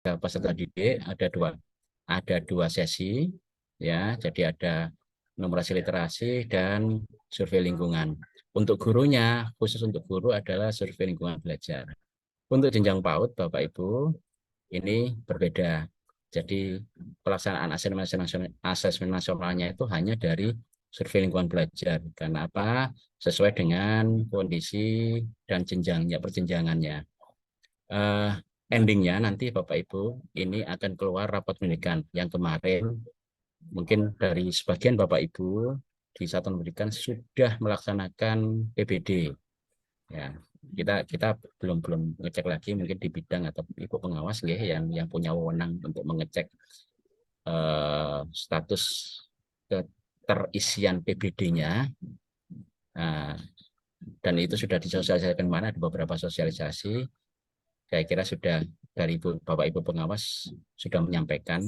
peserta didik ada dua sesi ya. Jadi ada numerasi literasi dan survei lingkungan. Untuk gurunya, khusus untuk guru adalah survei lingkungan belajar. Untuk jenjang PAUD, Bapak Ibu, ini berbeda. Jadi pelaksanaan asesmen nasionalnya itu hanya dari survei lingkungan belajar. Karena apa? Sesuai dengan kondisi dan perjenjangannya. Endingnya nanti Bapak Ibu ini akan keluar rapot pendidikan yang kemarin mungkin dari sebagian Bapak Ibu di satuan pendidikan sudah melaksanakan PBD ya. Kita belum belum ngecek lagi mungkin di bidang atau ibu pengawas ya, yang punya wewenang untuk mengecek status keterisian PBD-nya. Nah, dan itu sudah disosialisasikan mana, ada beberapa sosialisasi. Saya kira sudah dari Bapak Ibu pengawas sudah menyampaikan.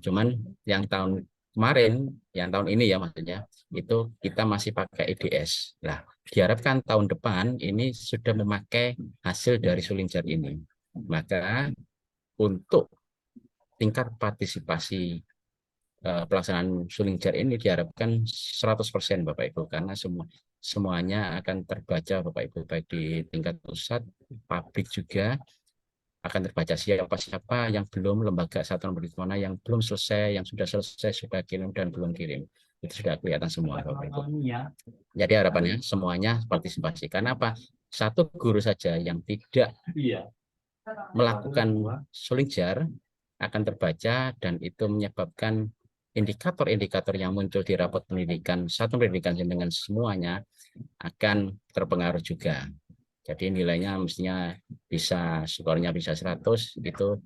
Cuman yang tahun kemarin, yang tahun ini ya maksudnya, itu kita masih pakai EDS. Nah, diharapkan tahun depan ini sudah memakai hasil dari Sulingjar ini. Maka untuk tingkat partisipasi pelaksanaan Sulingjar ini diharapkan 100% Bapak Ibu, karena semuanya akan terbaca Bapak Ibu, baik di tingkat pusat, publik juga akan terbaca siapa yang belum, lembaga satuan pendidikan mana yang belum selesai, yang sudah selesai, sudah kirim dan belum kirim. Itu sudah kelihatan semua Bapak Ibu. Jadi harapannya semuanya partisipasi. Karena apa? Satu guru saja yang tidak melakukan Sulingjar akan terbaca, dan itu menyebabkan indikator-indikator yang muncul di rapot pendidikan satuan pendidikan dengan semuanya akan terpengaruh juga. Jadi nilainya mestinya skornya bisa 100, itu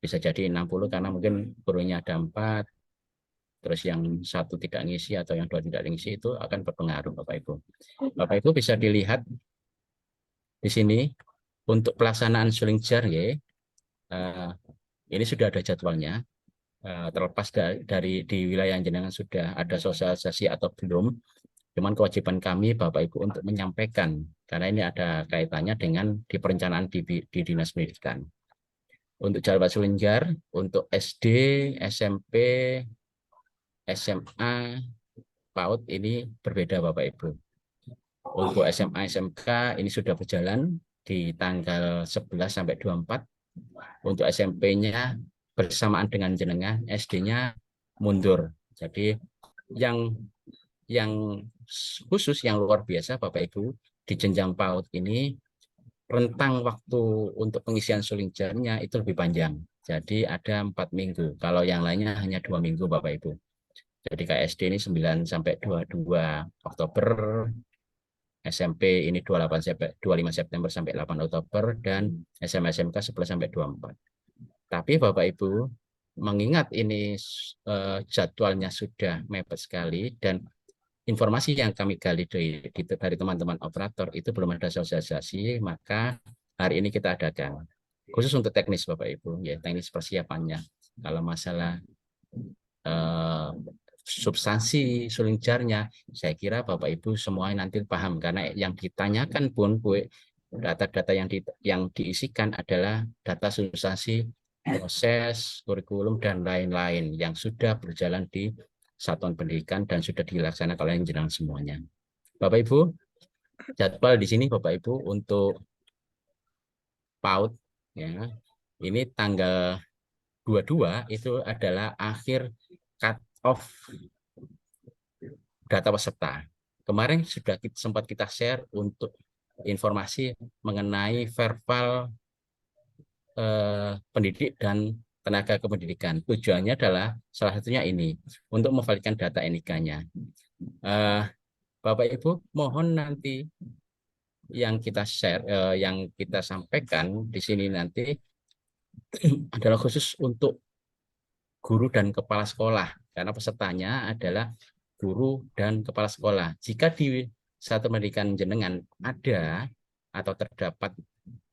bisa jadi 60 karena mungkin gurunya ada 4, terus yang satu tidak ngisi atau yang dua tidak ngisi, itu akan berpengaruh Bapak Ibu. Bapak Ibu bisa dilihat di sini untuk pelaksanaan Sulingjar ya, ini sudah ada jadwalnya. Terlepas dari di wilayah jenengan sudah ada sosialisasi atau belum, cuman kewajiban kami Bapak Ibu untuk menyampaikan, karena ini ada kaitannya dengan di perencanaan di Dinas Pendidikan. Untuk jadwal Sulingjar, untuk SD, SMP, SMA, PAUD ini berbeda Bapak Ibu. Untuk SMA, SMK ini sudah berjalan di tanggal 11 sampai 24. Untuk SMP-nya bersamaan dengan jenengan, SD-nya mundur. Jadi yang khusus, yang luar biasa Bapak Ibu, di jenjang PAUD ini rentang waktu untuk pengisian Sulingjarnya itu lebih panjang. Jadi ada 4 minggu. Kalau yang lainnya hanya 2 minggu Bapak Ibu. Jadi KSD ini 9 sampai 22 Oktober, SMP ini 25 September sampai 8 Oktober, dan SMA SMK 11 sampai 24. Tapi Bapak Ibu, mengingat ini jadwalnya sudah mepet sekali, dan informasi yang kami gali dari teman-teman operator itu belum ada sosialisasi, maka hari ini kita adakan. Khusus untuk teknis Bapak Ibu, ya teknis persiapannya. Kalau masalah substansi Sulingjarnya, saya kira Bapak Ibu semua nanti paham, karena yang ditanyakan pun data-data yang diisikan adalah data substansi proses, kurikulum, dan lain-lain yang sudah berjalan di satuan pendidikan dan sudah dilaksanakan oleh jenengan semuanya. Bapak Ibu, jadwal di sini Bapak Ibu untuk PAUD ya, ini tanggal 22 itu adalah akhir cut off data peserta. Kemarin sudah sempat kita share untuk informasi mengenai verbal pendidik dan tenaga kependidikan. Tujuannya adalah salah satunya ini, untuk memvalidkan data NIK-nya. Bapak Ibu, mohon nanti yang kita share, yang kita sampaikan di sini nanti adalah khusus untuk guru dan kepala sekolah, karena pesertanya adalah guru dan kepala sekolah. Jika di satu pendidikan jenengan ada atau terdapat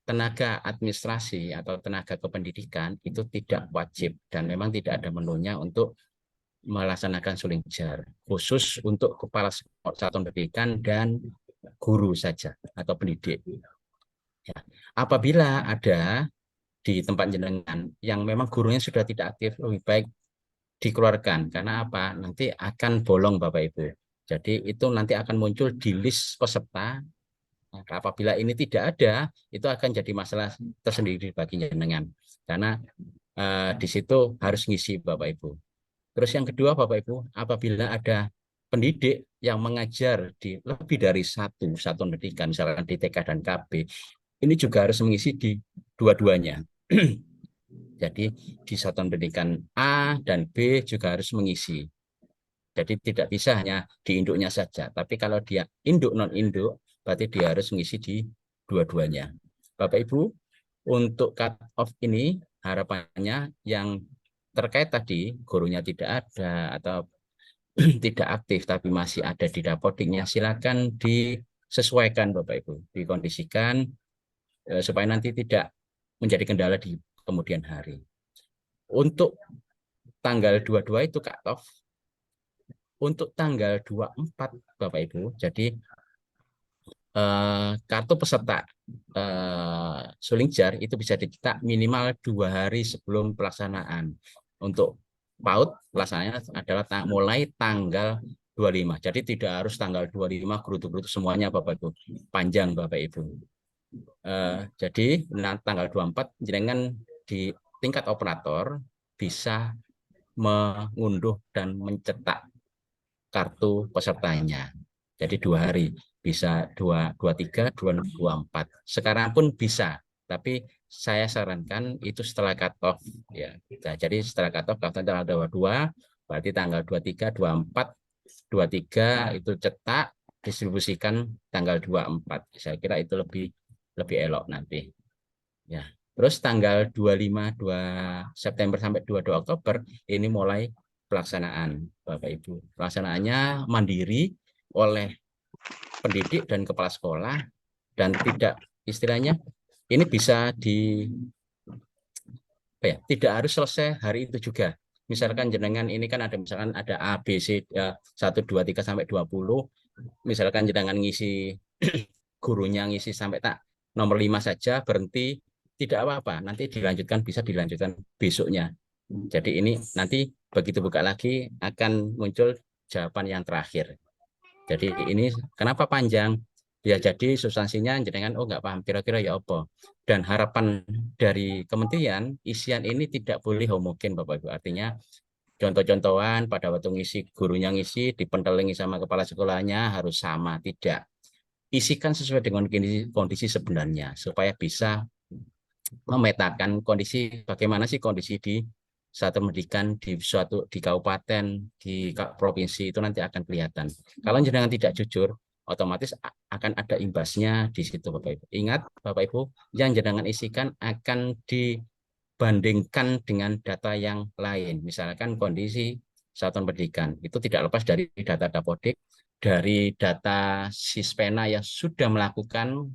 tenaga administrasi atau tenaga kependidikan, itu tidak wajib dan memang tidak ada menunya untuk melaksanakan Sulingjar, khusus untuk kepala satuan pendidikan dan guru saja atau pendidik. Ya. Apabila ada di tempat jenengan yang memang gurunya sudah tidak aktif, lebih baik dikeluarkan. Karena apa? Nanti akan bolong Bapak Ibu. Jadi itu nanti akan muncul di list peserta. Nah, apabila ini tidak ada, itu akan jadi masalah tersendiri bagi jenengan. Karena di situ harus ngisi Bapak Ibu. Terus yang kedua Bapak Ibu, apabila ada pendidik yang mengajar di lebih dari satu satuan pendidikan, misalkan di TK dan KB, ini juga harus mengisi di dua-duanya. Jadi di satuan pendidikan A dan B juga harus mengisi. Jadi tidak bisa hanya di induknya saja. Tapi kalau dia induk non-induk, berarti dia harus mengisi di dua-duanya. Bapak Ibu, untuk cut off ini harapannya yang terkait tadi gurunya tidak ada atau tidak aktif tapi masih ada di dapodiknya, silakan disesuaikan Bapak Ibu, dikondisikan supaya nanti tidak menjadi kendala di kemudian hari. Untuk tanggal 22 itu cut off. Untuk tanggal 24 Bapak Ibu, jadi kartu peserta Sulingjar itu bisa dicetak minimal 2 hari sebelum pelaksanaan. Untuk PAUD pelaksanaannya adalah mulai tanggal 25. Jadi tidak harus tanggal 25 gerutu-gerutu semuanya Bapak Ibu. Panjang Bapak Ibu. Jadi tanggal 24 jenengan di tingkat operator bisa mengunduh dan mencetak kartu pesertanya. Jadi 2 hari, bisa 23, 24. Sekarang pun bisa, tapi saya sarankan itu setelah cut off ya. Nah, jadi setelah cut off tanggal 22, berarti tanggal 23, 24, 23 itu cetak, distribusikan tanggal 24. Saya kira itu lebih elok nanti. Ya. Terus tanggal 25, 2 September sampai 22 Oktober ini mulai pelaksanaan Bapak Ibu. Pelaksanaannya mandiri oleh pendidik dan kepala sekolah dan tidak istilahnya ini bisa tidak harus selesai hari itu juga. Misalkan jenengan ini kan ada misalkan ada A, B, C, 1, 2, 3 sampai 20. Misalkan jenengan ngisi gurunya ngisi sampai nomor 5 saja berhenti, tidak apa-apa. Nanti dilanjutkan, bisa dilanjutkan besoknya. Jadi ini nanti begitu buka lagi akan muncul jawaban yang terakhir. Jadi ini kenapa panjang? Ya jadi substansinya jenengan nggak paham kira-kira ya apa. Dan harapan dari kementerian isian ini tidak boleh homogen Bapak Ibu. Artinya contoh-contohan pada waktu ngisi gurunya ngisi dipentelingi sama kepala sekolahnya harus sama, tidak. Isikan sesuai dengan kondisi sebenarnya supaya bisa memetakan kondisi bagaimana sih kondisi di satu pendidikan di kabupaten, di provinsi itu nanti akan kelihatan. Kalau jenengan tidak jujur, otomatis akan ada imbasnya di situ Bapak Ibu. Ingat Bapak Ibu, yang jenengan isikan akan dibandingkan dengan data yang lain. Misalkan kondisi satuan pendidikan itu tidak lepas dari data Dapodik, dari data Sispena yang sudah melakukan,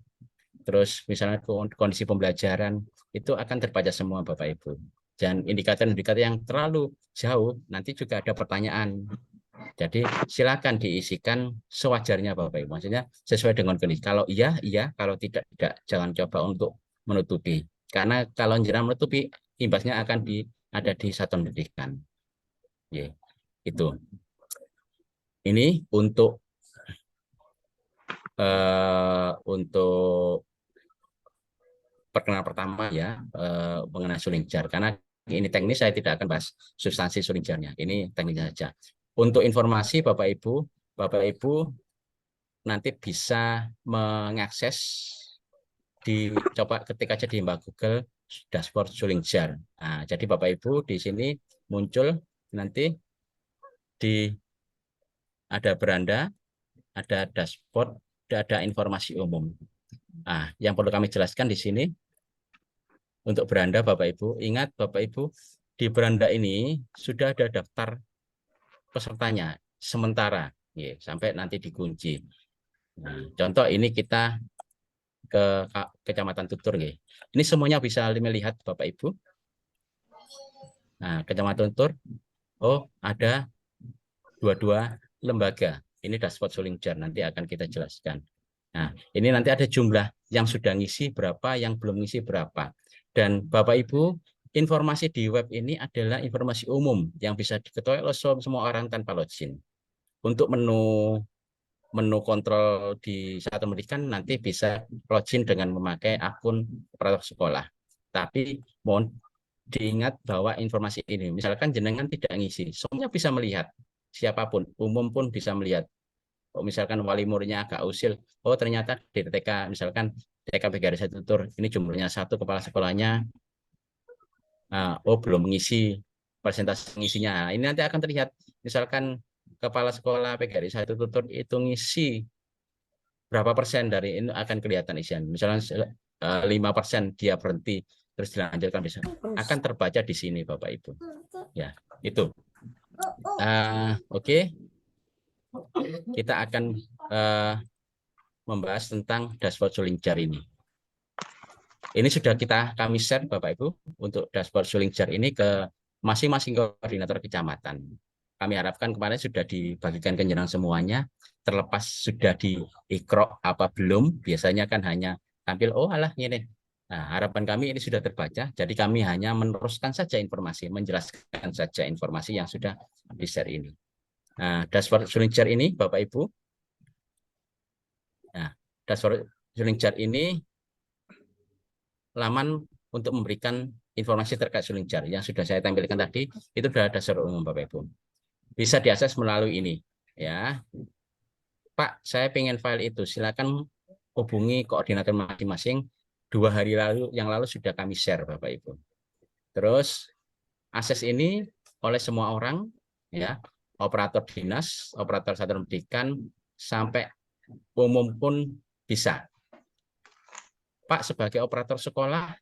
terus misalnya kondisi pembelajaran itu akan terbaca semua Bapak Ibu. Dan indikator-indikator yang terlalu jauh nanti juga ada pertanyaan. Jadi silakan diisikan sewajarnya Bapak Ibu. Maksudnya sesuai dengan kondisi. Kalau iya, iya. Kalau tidak, tidak. Jangan coba untuk menutupi. Karena kalau jangan menutupi, imbasnya akan ada di satuan pendidikan. Ya, itu. Ini untuk perkenalan pertama ya mengenai Sulingjar. Karena ini teknis, saya tidak akan bahas substansi Sulingjarnya. Ini teknisnya saja. Untuk informasi Bapak Ibu nanti bisa mengakses coba ketik aja di Mbak Google dashboard Sulingjar. Nah, jadi Bapak Ibu di sini muncul nanti ada beranda, ada dashboard, ada informasi umum. Nah, yang perlu kami jelaskan di sini untuk beranda Bapak Ibu, ingat Bapak Ibu di beranda ini sudah ada daftar pesertanya sementara sampai nanti dikunci. Nah, contoh ini kita ke Kecamatan Tutur. Ini semuanya bisa melihat Bapak Ibu. Nah, Kecamatan Tutur, ada 22 lembaga. Ini dashboard Sulingjar, nanti akan kita jelaskan. Nah, ini nanti ada jumlah yang sudah ngisi berapa, yang belum ngisi berapa. Dan Bapak Ibu, informasi di web ini adalah informasi umum yang bisa diketahui oleh semua orang tanpa login. Untuk menu kontrol di satu pendidikan nanti bisa login dengan memakai akun operator sekolah. Tapi mohon diingat bahwa informasi ini, misalkan jenengan tidak ngisi, semuanya bisa melihat, siapapun, umum pun bisa melihat. Oh, misalkan wali muridnya agak usil, oh ternyata di TK, misalkan TK garis satu tutur, ini jumlahnya satu, kepala sekolahnya, oh belum mengisi persentase ngisinya. Nah, ini nanti akan terlihat, misalkan kepala sekolah PGRI satu tutur itu ngisi berapa persen dari ini akan kelihatan isian. Misalnya 5% dia berhenti terus dilanjutkan bisa akan terbaca di sini Bapak Ibu. Ya, itu. Oke. Kita akan membahas tentang dashboard suling jar ini. Ini sudah kami share Bapak Ibu untuk dashboard suling jar ini ke masing-masing koordinator kecamatan. Kami harapkan kemarin sudah dibagikan ke jenengan semuanya, terlepas sudah di ikro apa belum, biasanya kan hanya tampil, oh alah ini. Nah, harapan kami ini sudah terbaca, jadi kami hanya meneruskan saja informasi, menjelaskan saja informasi yang sudah di-share ini. Nah, dashboard suling jar ini, Bapak Ibu, nah, dashboard suling jar ini laman untuk memberikan informasi terkait suling jar yang sudah saya tampilkan tadi, itu sudah dashboard umum Bapak Ibu. Bisa diakses melalui ini, ya. Pak, saya pengen file itu, silakan hubungi koordinator masing-masing. 2 hari yang lalu sudah kami share Bapak Ibu. Terus akses ini oleh semua orang, ya, operator dinas, operator satuan pendidikan, sampai umum pun bisa. Pak, sebagai operator sekolah,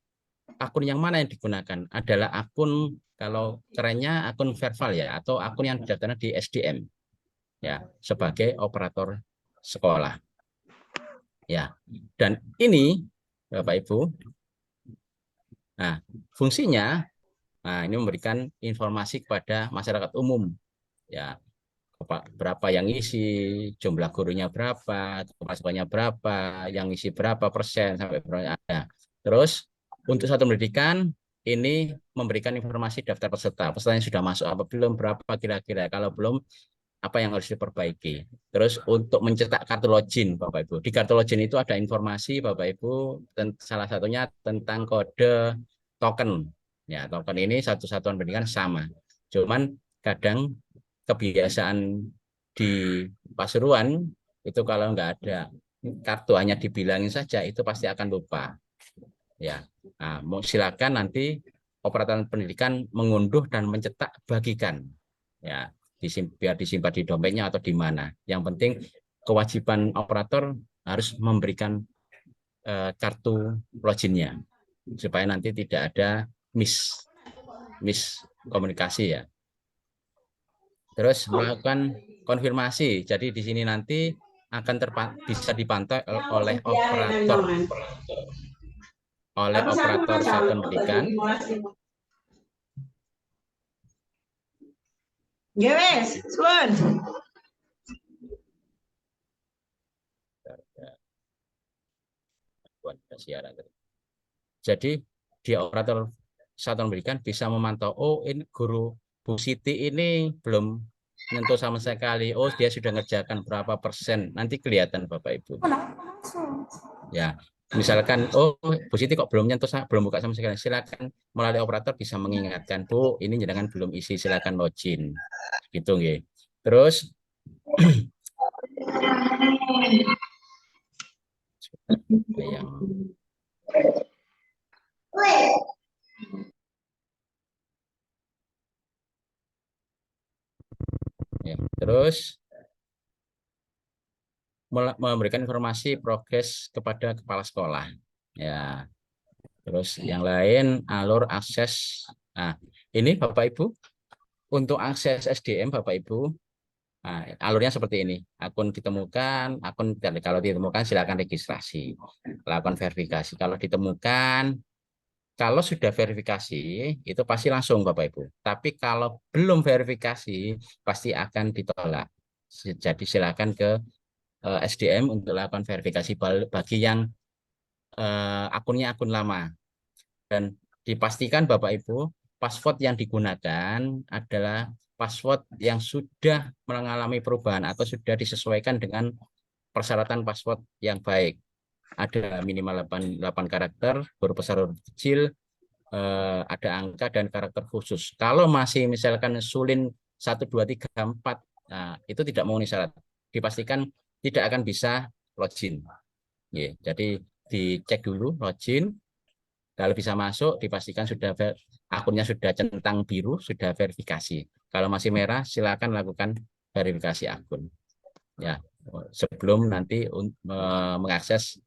akun yang mana yang digunakan? Adalah akun, kalau kerennya akun verbal ya, atau akun yang didaftarkan di SDM, ya, sebagai operator sekolah. Ya, dan ini Bapak Ibu, nah fungsinya, nah ini memberikan informasi kepada masyarakat umum, ya, berapa yang isi, jumlah gurunya berapa, kemasukannya berapa, yang isi berapa persen sampai berapa ada. Terus untuk satu pendidikan ini memberikan informasi daftar peserta, pesertanya sudah masuk apa belum, berapa kira-kira, kalau belum apa yang harus diperbaiki. Terus untuk mencetak kartu login, Bapak Ibu. Di kartu login itu ada informasi, Bapak Ibu, salah satunya tentang kode token. Ya, token ini satu satuan pendidikan sama. Cuman kadang kebiasaan di Pasuruan itu kalau nggak ada kartu hanya dibilangin saja itu pasti akan lupa. Ya, nah, silakan nanti operator pendidikan mengunduh dan mencetak bagikan. Ya, biar disimpan di dompetnya atau di mana. Yang penting kewajiban operator harus memberikan kartu loginnya supaya nanti tidak ada miss komunikasi ya. Terus melakukan konfirmasi. Jadi di sini nanti akan bisa dipantau oleh operator satuan pendidikan. Yes, good. Jadi di operator satuan pendidikan bisa memantau, oh ini guru Bu Siti ini belum nyentuh sama sekali, oh dia sudah ngerjakan berapa persen, nanti kelihatan Bapak Ibu. Ya, misalkan, oh Bu Siti kok belum nyentuh, belum buka sama sekali, silakan melalui operator bisa mengingatkan, Bu ini jangan belum isi, silakan login, gitu nggih. Terus yang ya, terus memberikan informasi progres kepada kepala sekolah. Ya, terus yang lain alur akses. Nah, ini Bapak Ibu untuk akses SDM Bapak Ibu. Nah, alurnya seperti ini. Akun ditemukan, kalau ditemukan silakan registrasi, lakukan verifikasi. Kalau ditemukan, kalau sudah verifikasi itu pasti langsung Bapak Ibu. Tapi kalau belum verifikasi pasti akan ditolak. Jadi silakan ke SDM untuk lakukan verifikasi bagi yang akunnya akun lama. Dan dipastikan Bapak Ibu password yang digunakan adalah password yang sudah mengalami perubahan atau sudah disesuaikan dengan persyaratan password yang baik. Ada minimal 8 karakter, huruf besar, huruf kecil, ada angka dan karakter khusus. Kalau masih misalkan sulin 1, 2, 3, 4, nah, itu tidak memenuhi syarat. Dipastikan tidak akan bisa login. Jadi dicek dulu login. Kalau bisa masuk, dipastikan sudah akunnya sudah centang biru, sudah verifikasi. Kalau masih merah, silakan lakukan verifikasi akun. Ya, sebelum nanti mengakses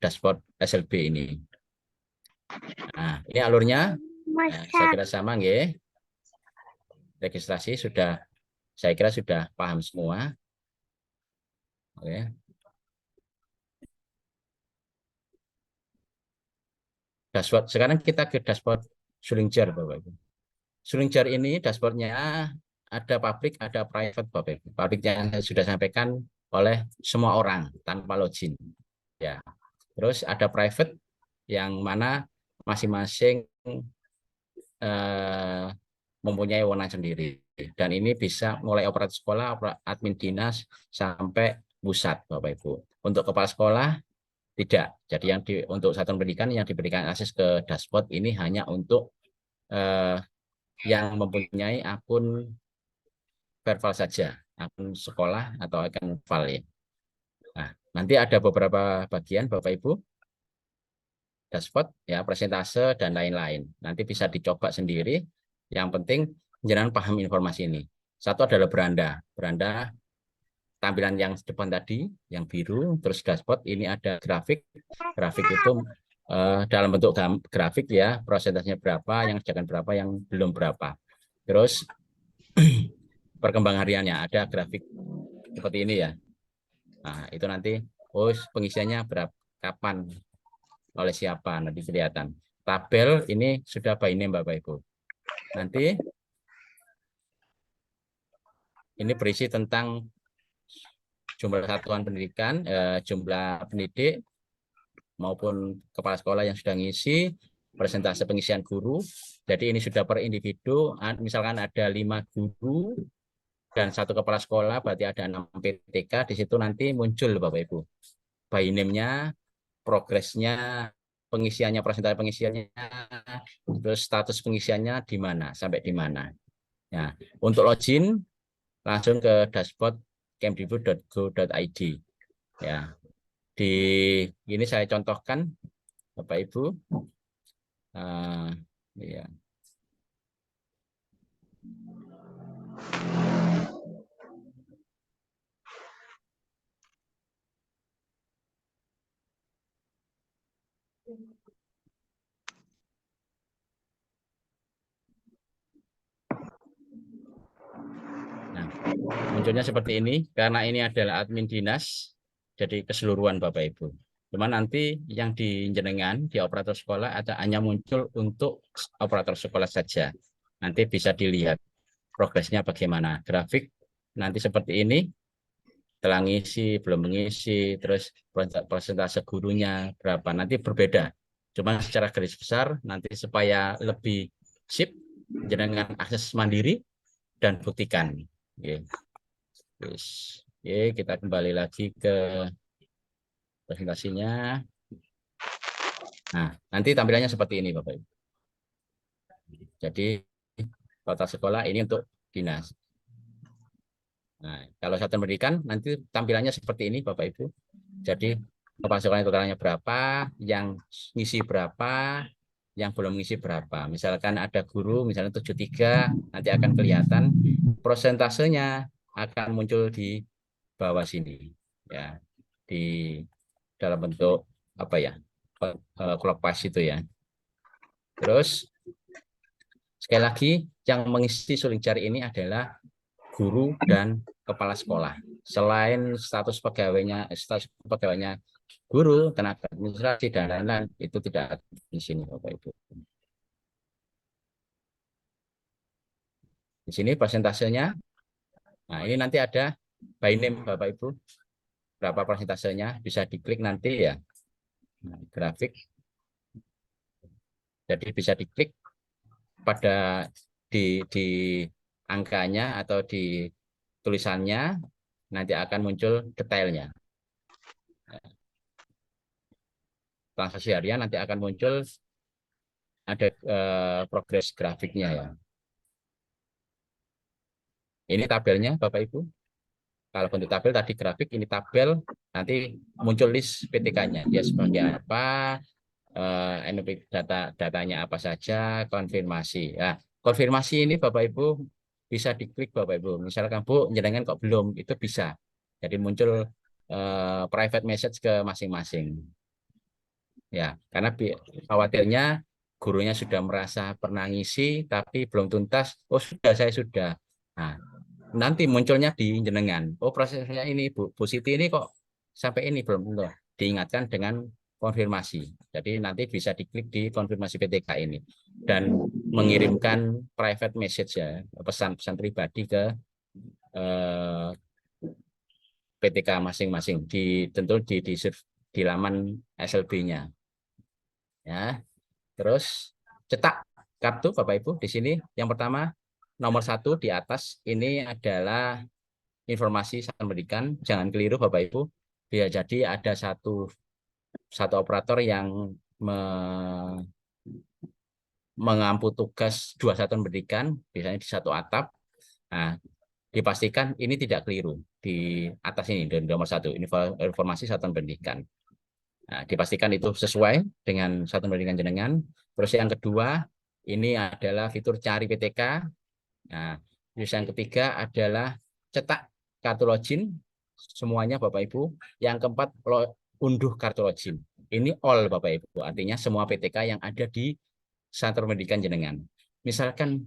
dashboard SLB ini. Nah, ini alurnya. Saya kira sama, nggih. Registrasi sudah, saya kira sudah paham semua. Oke. Dashboard. Sekarang kita ke dashboard Sulingjar, Bapak Ibu. Sulingjar ini dashboardnya ada public, ada private, Bapak Ibu. Public yang sudah sampaikan oleh semua orang tanpa login. Ya. Terus ada private yang mana masing-masing mempunyai wewenang sendiri. Dan ini bisa mulai operator sekolah, admin dinas, sampai pusat, Bapak Ibu. Untuk kepala sekolah tidak. Jadi yang untuk satuan pendidikan yang diberikan akses ke dashboard ini hanya untuk yang mempunyai akun verbal saja, akun sekolah atau akun verbal ya. Nah, nanti ada beberapa bagian Bapak Ibu, dashboard ya, presentase dan lain-lain. Nanti bisa dicoba sendiri. Yang penting jangan paham informasi ini. Satu adalah beranda. Beranda tampilan yang depan tadi, yang biru, terus dashboard ini ada grafik. Grafik itu dalam bentuk grafik ya, prosentasenya berapa, yang kerjakan berapa, yang belum berapa. Terus perkembangan hariannya ada grafik seperti ini ya. Nah, itu nanti pengisiannya berapa, kapan, oleh siapa, nanti kelihatan. Tabel ini sudah by name Bapak Ibu. Nanti ini berisi tentang jumlah satuan pendidikan, jumlah pendidik maupun kepala sekolah yang sudah ngisi, persentase pengisian guru. Jadi ini sudah per individu, misalkan ada 5 guru dan 1 kepala sekolah, berarti ada 6 PTK. Di situ nanti muncul Bapak Ibu by name-nya, progresnya, pengisiannya, persentase pengisiannya, terus status pengisiannya di mana, sampai di mana. Ya, untuk login langsung ke dashboard kemdikbud.go.id. Ya, di ini saya contohkan Bapak Ibu. Ya. Nah, munculnya seperti ini karena ini adalah admin dinas, jadi keseluruhan Bapak Ibu. Cuma nanti yang di jenengan di operator sekolah ada hanya muncul untuk operator sekolah saja. Nanti bisa dilihat progresnya bagaimana. Grafik nanti seperti ini, telah ngisi, belum mengisi, terus persentase gurunya berapa, nanti berbeda. Cuma secara garis besar nanti supaya lebih sip, jenengan akses mandiri dan buktikan. Oke, kita kembali lagi ke presentasinya. Nah, nanti tampilannya seperti ini, Bapak Ibu. Jadi, kota sekolah ini untuk dinas. Nah, kalau satuan pendidikan, nanti tampilannya seperti ini, Bapak Ibu. Jadi, kepala sekolah totalnya berapa, yang ngisi berapa, yang belum ngisi berapa. Misalkan ada guru, misalnya 73, nanti akan kelihatan prosentasenya akan muncul di bawah sini. Ya, di dalam bentuk apa ya, clock itu ya. Terus sekali lagi yang mengisi suling jari ini adalah guru dan kepala sekolah. Selain status pegawainya guru, tenaga administrasi dan lain-lain itu tidak ada di sini Bapak Ibu. Di sini persentasenya. Nah, ini nanti ada by name Bapak Ibu. Berapa persentasenya bisa diklik nanti ya. Nah, grafik. Jadi bisa diklik pada di angkanya atau di tulisannya, nanti akan muncul detailnya. Transaksi harian nanti akan muncul ada progres grafiknya ya. Ini tabelnya Bapak Ibu. Kalau bentuk tabel tadi grafik, ini tabel, nanti muncul list PTK-nya. Dia sebagai apa, datanya apa saja, konfirmasi. Nah, konfirmasi ini Bapak Ibu bisa diklik Bapak Ibu. Misalkan Bu, jenengan kok belum, itu bisa. Jadi muncul private message ke masing-masing. Ya, karena khawatirnya gurunya sudah merasa pernah ngisi, tapi belum tuntas. Oh sudah, saya sudah. Nah, nanti munculnya di jenengan. Oh prosesnya ini Bu Siti ini kok sampai ini belum tentu. Diingatkan dengan konfirmasi. Jadi nanti bisa diklik di konfirmasi PTK ini dan mengirimkan private message ya, pesan-pesan pribadi ke PTK masing-masing tentu di laman SLB-nya. Ya, terus cetak kartu Bapak Ibu di sini. Yang pertama nomor 1 di atas ini adalah informasi satuan pendidikan. Jangan keliru Bapak Ibu. Bisa jadi ada satu operator yang mengampu tugas 2 satuan pendidikan, biasanya di satu atap. Nah, dipastikan ini tidak keliru di atas ini, dan nomor 1 informasi satuan pendidikan. Nah, dipastikan itu sesuai dengan satuan pendidikan jenengan. Terus yang kedua, ini adalah fitur cari PTK. Nah, terus yang ketiga adalah cetak kartu login semuanya Bapak Ibu. Yang keempat, unduh kartu login. Ini all Bapak Ibu, artinya semua PTK yang ada di satuan pendidikan jenengan. Misalkan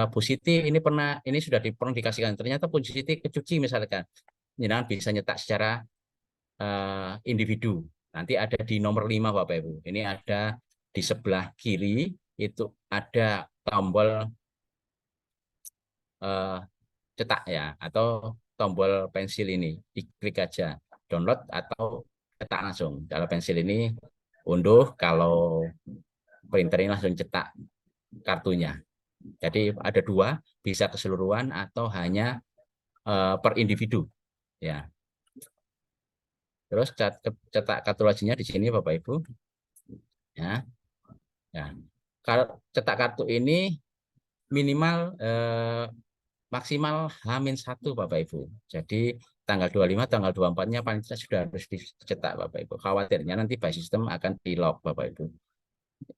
Bu Siti ini sudah pernah dikasihkan, ternyata Bu Siti kecuci misalkan, jenengan bisa nyetak secara individu. Nanti ada di nomor 5 Bapak Ibu. Ini ada di sebelah kiri, itu ada tombol cetak ya, atau tombol pensil ini. Diklik aja, download atau cetak langsung. Kalau pensil ini unduh, kalau printer ini langsung cetak kartunya. Jadi ada 2, bisa keseluruhan atau hanya per individu. Ya. Terus cetak kartu loginnya di sini Bapak Ibu. Ya. Ya. Kalau cetak kartu ini minimal maksimal H-1 Bapak Ibu. Jadi tanggal 25, tanggal 24-nya paling tidak sudah harus dicetak Bapak Ibu. Khawatirnya nanti by system akan di-lock Bapak Ibu.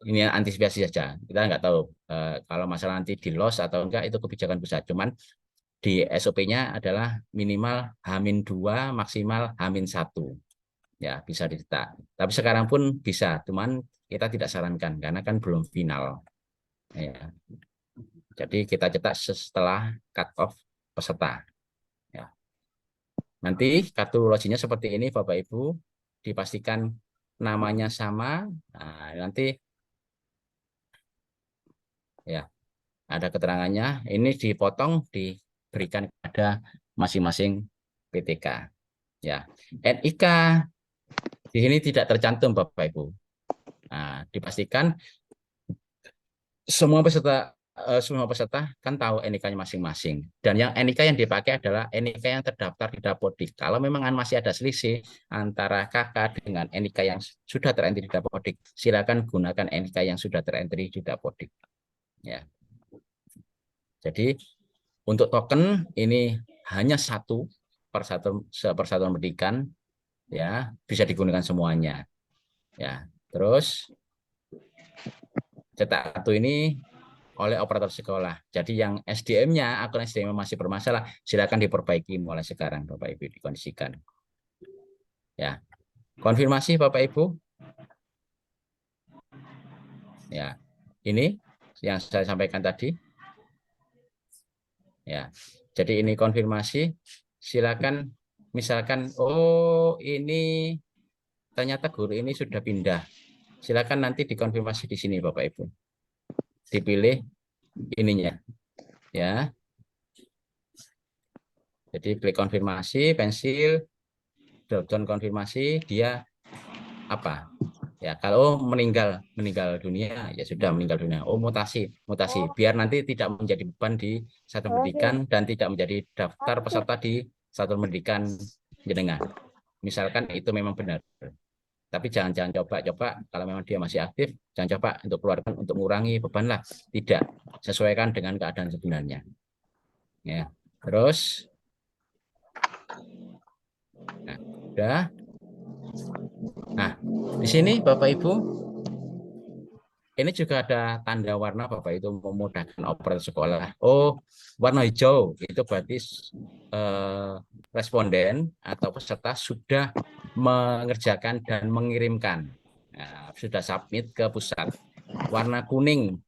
Ini antisipasi saja. Kita nggak tahu kalau masalah nanti di-loss atau enggak, itu kebijakan pusat. Cuman di SOP-nya adalah minimal H-2, maksimal H-1. Ya, bisa dicetak. Tapi sekarang pun bisa, cuman kita tidak sarankan karena kan belum final. Ya. Jadi kita cetak setelah cut off peserta. Ya. Nanti kartu loginnya seperti ini Bapak Ibu, dipastikan namanya sama. Nah, nanti ya ada keterangannya. Ini dipotong, diberikan kepada masing-masing PTK. Ya, NIK di sini tidak tercantum Bapak Ibu. Nah, dipastikan semua peserta kan tahu NIK-nya masing-masing. Dan yang NIK yang dipakai adalah NIK yang terdaftar di Dapodik. Kalau memang masih ada selisih antara kakak dengan NIK yang sudah terentry di Dapodik, silakan gunakan NIK yang sudah terentry di Dapodik. Ya. Jadi untuk token ini hanya 1 persatuan pendidikan, ya, bisa digunakan semuanya. Ya. Terus cetak kartu ini oleh operator sekolah. Jadi yang SDM-nya, akun SDM masih bermasalah, silakan diperbaiki mulai sekarang Bapak Ibu, dikondisikan. Ya. Konfirmasi Bapak Ibu. Ya. Ini yang saya sampaikan tadi. Ya. Jadi ini konfirmasi, silakan misalkan oh ini ternyata guru ini sudah pindah. Silakan nanti dikonfirmasi di sini Bapak Ibu. Dipilih ininya. Ya. Jadi klik konfirmasi, pensil, drop down konfirmasi, dia apa? Ya, kalau meninggal dunia ya sudah meninggal dunia. Oh, mutasi. Biar nanti tidak menjadi beban di satuan pendidikan dan tidak menjadi daftar peserta di satuan pendidikan jenengan. Misalkan itu memang benar. Tapi jangan coba-coba kalau memang dia masih aktif, jangan coba untuk keluarkan untuk mengurangi beban lah. Tidak, sesuaikan dengan keadaan sebenarnya. Ya. Terus, nah, udah. Nah, di sini Bapak Ibu, ini juga ada tanda warna Bapak itu memudahkan operator sekolah. Oh, warna hijau itu berarti eh, responden atau peserta sudah mengerjakan dan mengirimkan. Nah, sudah submit ke pusat. Warna kuning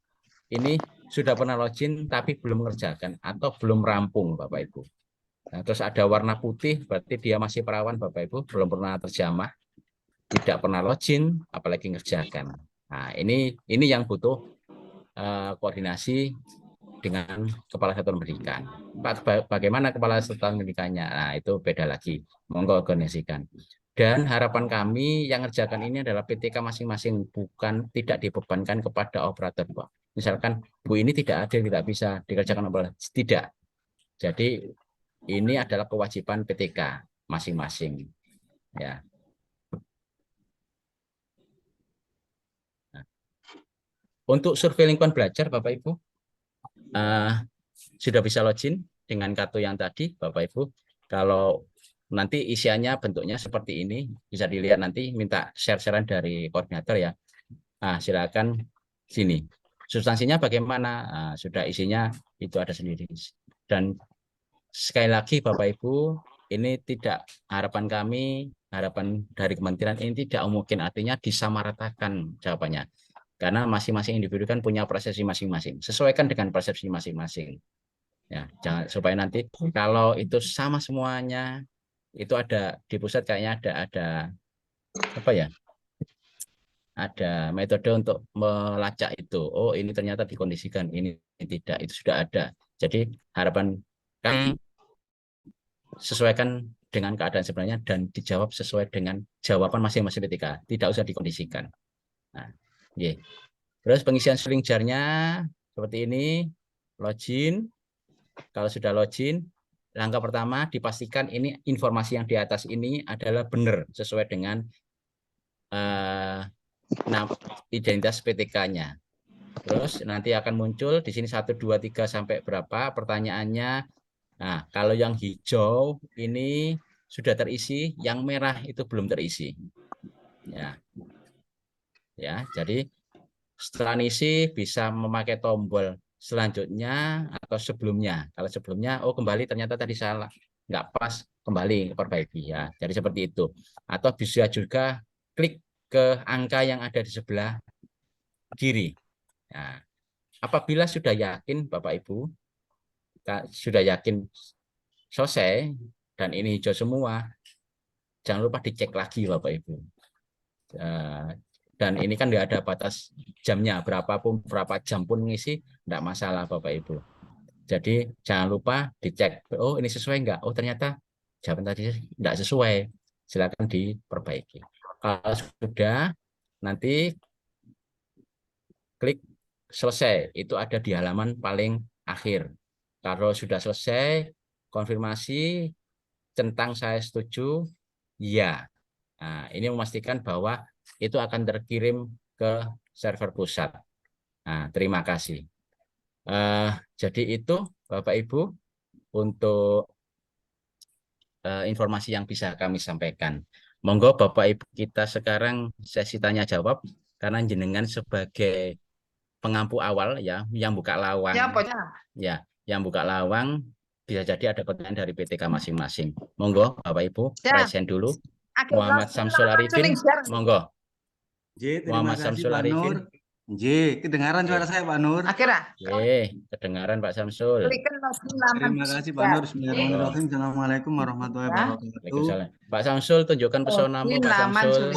ini sudah pernah login tapi belum mengerjakan atau belum rampung Bapak Ibu. Nah, terus ada warna putih berarti dia masih perawan Bapak Ibu, belum pernah terjamah, tidak pernah login apalagi ngerjakan. Nah, ini yang butuh koordinasi dengan kepala satuan pendidikan. Pak, bagaimana kepala satuan pendidikannya? Nah, itu beda lagi. Monggo koordinasikan. Dan harapan kami yang ngerjakan ini adalah PTK masing-masing, bukan tidak dibebankan kepada operator, Pak. Misalkan Bu ini tidak adil, tidak bisa dikerjakan operator. Tidak. Jadi ini adalah kewajiban PTK masing-masing. Ya. Nah, untuk survei lingkungan belajar, Bapak Ibu, sudah bisa login dengan kartu yang tadi, Bapak Ibu. Kalau nanti isiannya bentuknya seperti ini, bisa dilihat nanti, minta share-sharean dari koordinator ya. Nah, silakan sini. Substansinya bagaimana? Nah, sudah isinya itu ada sendiri. Dan sekali lagi Bapak Ibu, ini tidak harapan kami, harapan dari kementerian ini tidak mungkin, artinya disamaratakan jawabannya. Karena masing-masing individu kan punya persepsi masing-masing. Sesuaikan dengan persepsi masing-masing. Ya, jangan supaya nanti kalau itu sama semuanya, itu ada di pusat kayaknya ada apa ya? Ada metode untuk melacak itu. Oh, ini ternyata dikondisikan, ini tidak, itu sudah ada. Jadi harapan kami sesuaikan dengan keadaan sebenarnya dan dijawab sesuai dengan jawaban masing-masing ketika, tidak usah dikondisikan. Nah, yeah. Terus pengisian suling jarnya seperti ini, login. Kalau sudah login, langkah pertama dipastikan ini informasi yang di atas ini adalah benar sesuai dengan identitas PTK-nya. Terus nanti akan muncul di sini 1, 2, 3 sampai berapa pertanyaannya. Nah, kalau yang hijau ini sudah terisi, yang merah itu belum terisi. Ya. Ya, jadi setelah isi bisa memakai tombol selanjutnya atau sebelumnya. Kalau sebelumnya, oh kembali ternyata tadi salah, nggak pas, kembali perbaiki ya. Jadi seperti itu. Atau bisa juga klik ke angka yang ada di sebelah kiri. Nah, apabila sudah yakin Bapak Ibu, sudah yakin selesai dan ini hijau semua, jangan lupa dicek lagi Bapak Ibu. Dan ini kan nggak ada batas jamnya, berapa jam pun ngisi, nggak masalah Bapak Ibu. Jadi jangan lupa dicek, oh ini sesuai nggak? Oh ternyata jawaban tadi nggak sesuai, silakan diperbaiki. Kalau sudah, nanti klik selesai, itu ada di halaman paling akhir. Kalau sudah selesai, konfirmasi, centang saya setuju, ya. Nah, ini memastikan bahwa itu akan terkirim ke server pusat. Nah, terima kasih. Jadi itu Bapak Ibu untuk informasi yang bisa kami sampaikan. Monggo Bapak Ibu kita sekarang sesi tanya jawab karena jenengan sebagai pengampu awal ya, yang buka lawang. Ya, yang buka lawang bisa jadi ada pertanyaan dari PTK masing-masing. Monggo Bapak Ibu, present dulu. Muhammad Samsul Arifin, monggo. Terima kasih Pak Nur. Kedengaran suara saya Pak Nur. Akhirnya. Kedengaran Pak Samsul. Terima kasih Pak Nur. Bismillahirrahmanirrahim. Assalamualaikum warahmatullahi wabarakatuh. Pak Samsul, tunjukkan pesonamu Pak Samsul.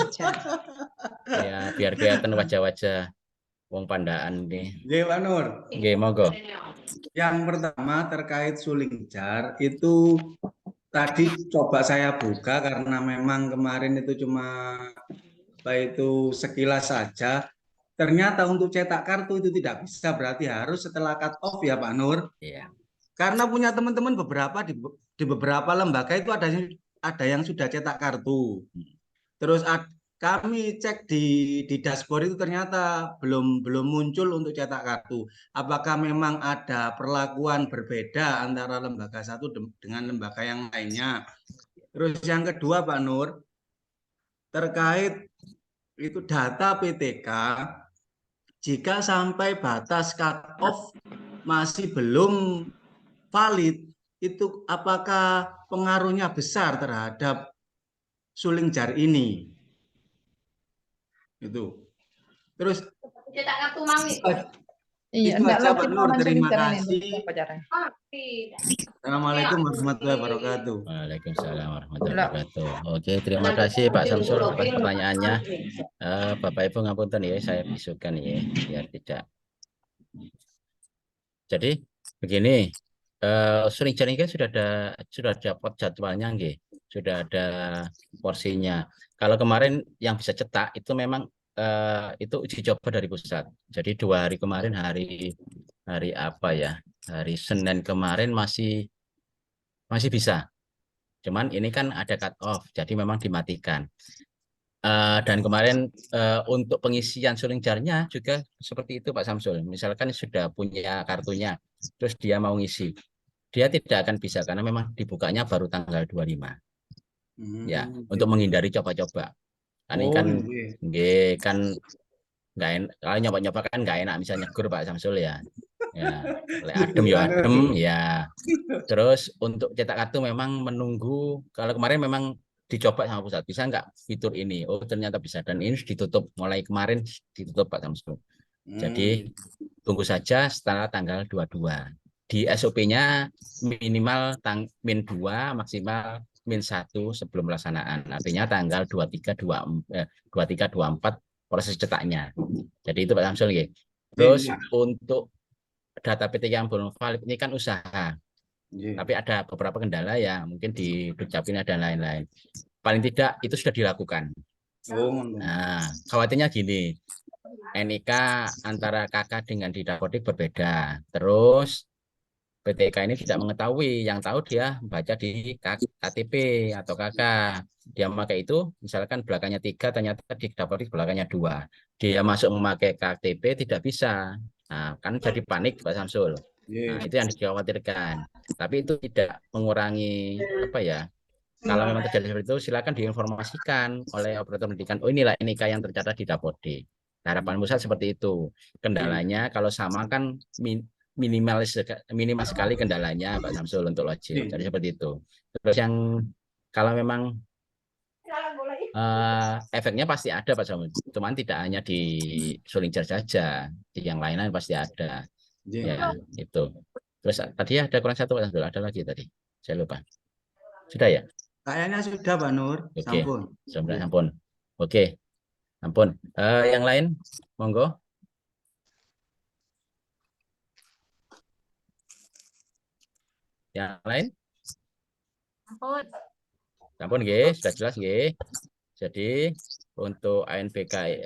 Ya, biar kelihatan wajah-wajah wong pandaan nih. Pak Nur. Monggo. Yang pertama terkait suling jar itu tadi coba saya buka karena memang kemarin itu cuma baik itu sekilas saja. Ternyata untuk cetak kartu itu tidak bisa, berarti harus setelah cut off ya Pak Nur. Iya. Karena punya teman-teman beberapa di beberapa lembaga itu ada yang sudah cetak kartu. Terus kami cek di dashboard itu ternyata belum muncul untuk cetak kartu. Apakah memang ada perlakuan berbeda antara lembaga satu dengan lembaga yang lainnya? Terus yang kedua Pak Nur, terkait itu data PTK, jika sampai batas cut off masih belum valid, itu apakah pengaruhnya besar terhadap suling jar ini? Itu. Terus Cetak kartu mami. itu Iya, enggak aja Pak wajib Nur, langsung terima dicariin itu kasih. apa caranya? Assalamualaikum warahmatullahi wabarakatuh. Waalaikumsalam warahmatullahi wabarakatuh. Oke, terima kasih Pak Samsul atas pertanyaannya. Bapak Ibu ngapunten ya, saya bisukan ya, biar tidak. Jadi begini, suling jar ini kan sudah dapat jadwalnya nggih, sudah ada porsinya. Kalau kemarin yang bisa cetak itu memang itu uji coba dari pusat. Jadi 2 hari kemarin, hari apa ya? Hari Senin kemarin masih bisa. Cuman ini kan ada cut off, jadi memang dimatikan. Dan kemarin untuk pengisian suling jarnya juga seperti itu Pak Samsul. Misalkan sudah punya kartunya, terus dia mau ngisi, dia tidak akan bisa karena memang dibukanya baru tanggal 25. Ya, untuk menghindari coba-coba. Ini kan kan nggak enak, kalau nyoba-nyoba kan nggak enak, misalnya negur Pak Samsul ya. Ya, adem ya adem ya. Terus untuk cetak kartu memang menunggu, kalau kemarin memang dicoba sama pusat, bisa nggak fitur ini? Oh ternyata bisa, dan ini ditutup mulai kemarin, ditutup Pak Samsul. Jadi tunggu saja setelah tanggal 22. Di SOP-nya minimal -2 maksimal -1 sebelum pelaksanaan. Artinya tanggal 23-24 proses cetaknya. Jadi itu Pak Samsul ya. Terus untuk data PT yang belum valid ini kan usaha. Tapi ada beberapa kendala ya, mungkin di Dukcapil dan lain-lain. Paling tidak itu sudah dilakukan. Nah, khawatirnya gini, NIK antara KK dengan Didapodik berbeda. Terus PTK ini tidak mengetahui, yang tahu dia baca di KTP atau KK. Dia memakai itu, misalkan belakangnya 3, ternyata di Didapodik belakangnya 2. Dia masuk memakai KTP tidak bisa. Nah, kan jadi panik Pak Samsul. Nah, itu yang dikhawatirkan. Tapi itu tidak mengurangi apa ya? Kalau memang terjadi seperti itu, silakan diinformasikan oleh operator pendidikan. Oh inilah NIK yang tercatat di Dapodik. Harapan pusat seperti itu. Kendalanya kalau sama kan minimal sekali kendalanya Pak Samsul untuk login. Jadi seperti itu. Terus yang kalau memang efeknya pasti ada Pak Samsul. Cuman tidak hanya di suling jar saja, di yang lain pasti ada. Ya, itu. Terus tadi ada kurang satu Pak Samsul, ada lagi tadi. Saya lupa. Sudah ya? Kayaknya sudah Pak Nur. Oke. Sampun. Sampun. Oke. Ampun. Yang lain, monggo. Yang lain? Ampun. Ampun, G. Sudah jelas, G. Jadi untuk ANPK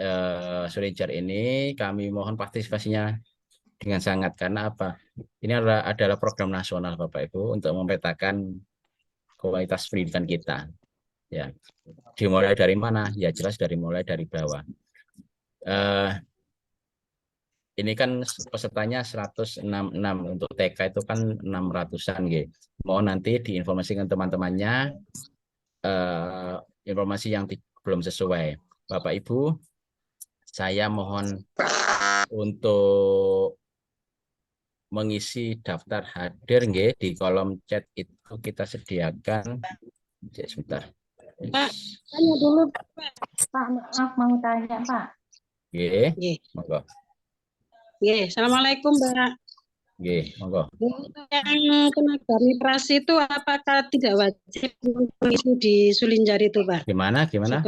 suling jar ini kami mohon partisipasinya dengan sangat, karena apa? Ini adalah program nasional Bapak Ibu untuk memetakan kualitas pendidikan kita. Ya, dimulai dari mana? Ya jelas mulai dari bawah. Ini kan pesertanya 166, untuk TK itu kan 600-an gitu. Mohon nanti diinformasikan teman-temannya informasi yang belum sesuai. Bapak Ibu, saya mohon untuk mengisi daftar hadir nggih, di kolom chat itu kita sediakan. Sebentar. Pak, tanya dulu Pak, maaf mau tanya Pak. Nggih, monggo. Nggih, Assalamualaikum Mbak. Nggih, monggo. Yang tenaga migrasi itu apakah tidak wajib mengisi di suling jar itu Pak? Gimana? Gimana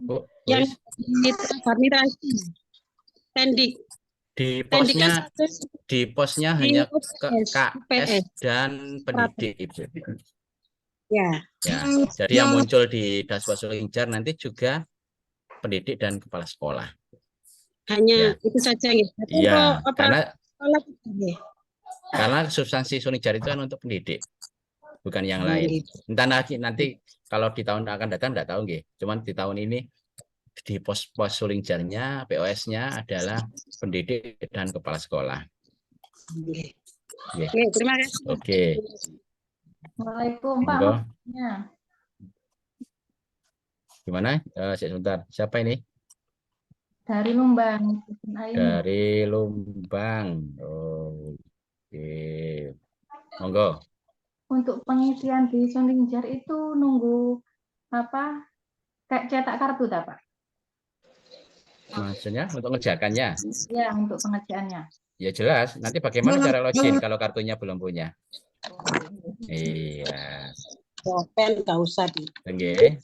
Bu? Yang di tenaga migrasi, tendik. Di posnya hanya KS dan pendidik Ibu. Ya. Jadi yang muncul di dashboard suling jar nanti juga pendidik dan kepala sekolah. Hanya Ya. itu saja ya. Iya, karena Karena substansi Sulijar itu kan untuk pendidik, bukan yang lain. Entah nanti kalau di tahun akan datang nggak tahu nggih. Cuman di tahun ini di pos-pos Sulijarnya, POS-nya adalah pendidik dan kepala sekolah. Oke. Terima kasih. Oke. Waalaikumsalam Pak. Monggo. Ya. Gimana? Sebentar. Siapa ini? Dari Lumbang. Aini. Dari Lumbang. Oh, oke. Monggo. Untuk pengisian di Sulijar itu nunggu apa? Kayak cetak kartu tak Pak? Maksudnya untuk ngerjakannya? Ya, untuk pengerjaannya. Ya jelas. Nanti bagaimana cara login kalau kartunya belum punya? Iya. Pen nggak usah di. Oke.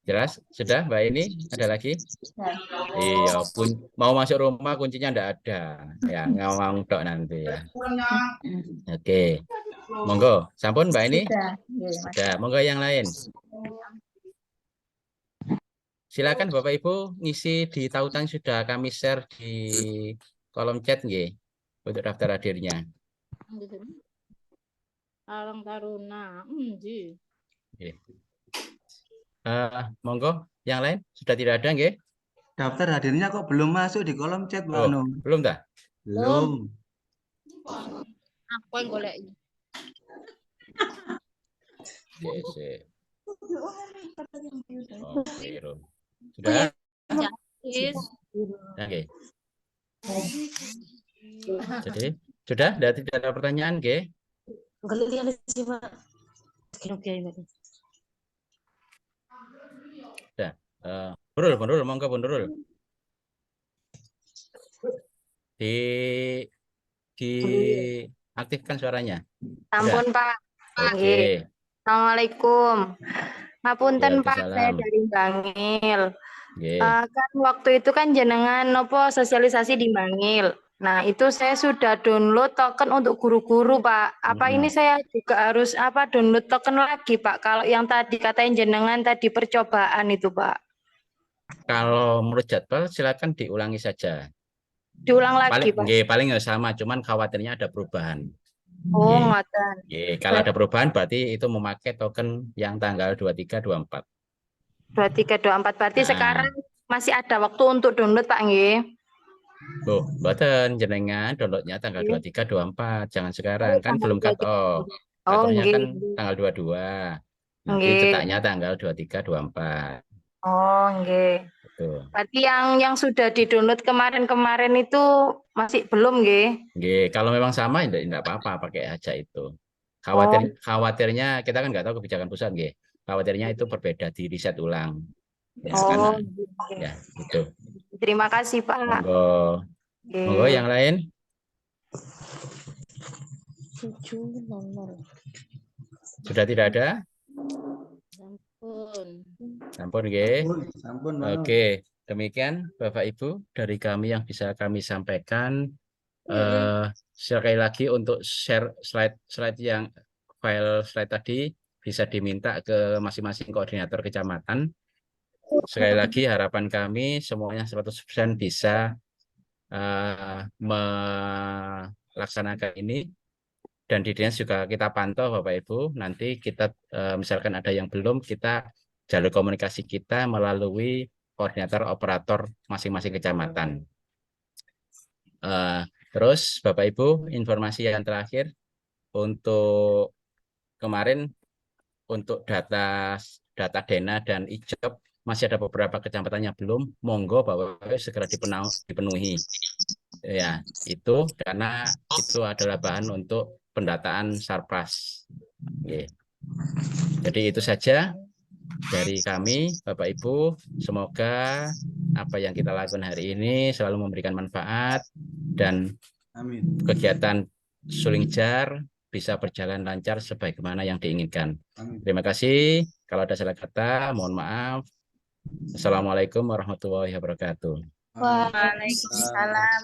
Jelas? Sudah, Mbak ini? Ada lagi? Ya. Iya, mau masuk rumah kuncinya enggak ada. Ya, ngawang dok nanti ya. Oke. Monggo, sampun Mbak ini? Sudah. Ya, Sudah, monggo yang lain. Silakan Bapak Ibu ngisi di tautan sudah kami share di kolom chat nggih untuk daftar hadirnya. Alang Taruna, Ji. Monggo, yang lain sudah tidak ada nggih? Daftar hadirnya kok belum masuk di kolom chat, Pak Oh, Nung? belum dah? Belum. Aku yang golek. Oke, Rum. Sudah? Is. Oke. Jadi, sudah? Tidak ada pertanyaan, nggih? Sudah. Bundurul, monggo Bundurul. Diaktifkan suaranya. Ampun Pak. Oke. Assalamualaikum. Ngapunten Pak, saya Waalaikumsalam. dari Bangil. Oke. Kan waktu itu kan jenengan nopo sosialisasi di Bangil. Nah, itu saya sudah download token untuk guru-guru, Pak. Apa ini saya juga harus download token lagi, Pak? Kalau yang tadi katain jenengan tadi percobaan itu, Pak. Kalau menurut jadwal silakan diulangi saja. Diulang lagi, Pak. Paling nggak sama, cuman khawatirnya ada perubahan. Oh, ngoten. Kalau ada perubahan berarti itu memakai token yang tanggal 23, 24. 23, 24 berarti sekarang masih ada waktu untuk download, Pak nggih. Loh, mboten jenengan downloadnya tanggal 23, 24, jangan sekarang kan belum cut off. Cut-off-nya kan tanggal 22. Nanti cetaknya tanggal 23, 24. Oh, nggih. Betul. Berarti yang sudah di-download kemarin-kemarin itu masih belum, nggih? Nggih, kalau memang sama enggak apa-apa pakai aja itu. Khawatirnya kita kan nggak tahu kebijakan pusat, nggih. Khawatirnya itu berbeda, di reset ulang. Ya, karena, ya, itu. Terima kasih, Pak. Monggo. Monggo yang lain. Sudah tidak ada? Sampun, nggih. Sampun, Oke, demikian Bapak Ibu dari kami yang bisa kami sampaikan. Sekali lagi untuk share slide yang file slide tadi bisa diminta ke masing-masing koordinator kecamatan. Sekali lagi harapan kami semuanya 100% bisa melaksanakan ini, dan di dinas juga kita pantau Bapak Ibu. Nanti kita misalkan ada yang belum, kita jalur komunikasi kita melalui koordinator operator masing-masing kecamatan. Terus Bapak Ibu, informasi yang terakhir untuk kemarin untuk data Dena dan IJOB masih ada beberapa kecamatan yang belum, monggo Bapak Ibu segera dipenuhi. Ya, itu karena itu adalah bahan untuk pendataan Sarpras. Oke. Jadi itu saja dari kami Bapak Ibu. Semoga apa yang kita lakukan hari ini selalu memberikan manfaat dan kegiatan Sulijar bisa berjalan lancar sebagaimana yang diinginkan. Terima kasih. Kalau ada salah kata, mohon maaf. Assalamualaikum warahmatullahi wabarakatuh. Waalaikumsalam.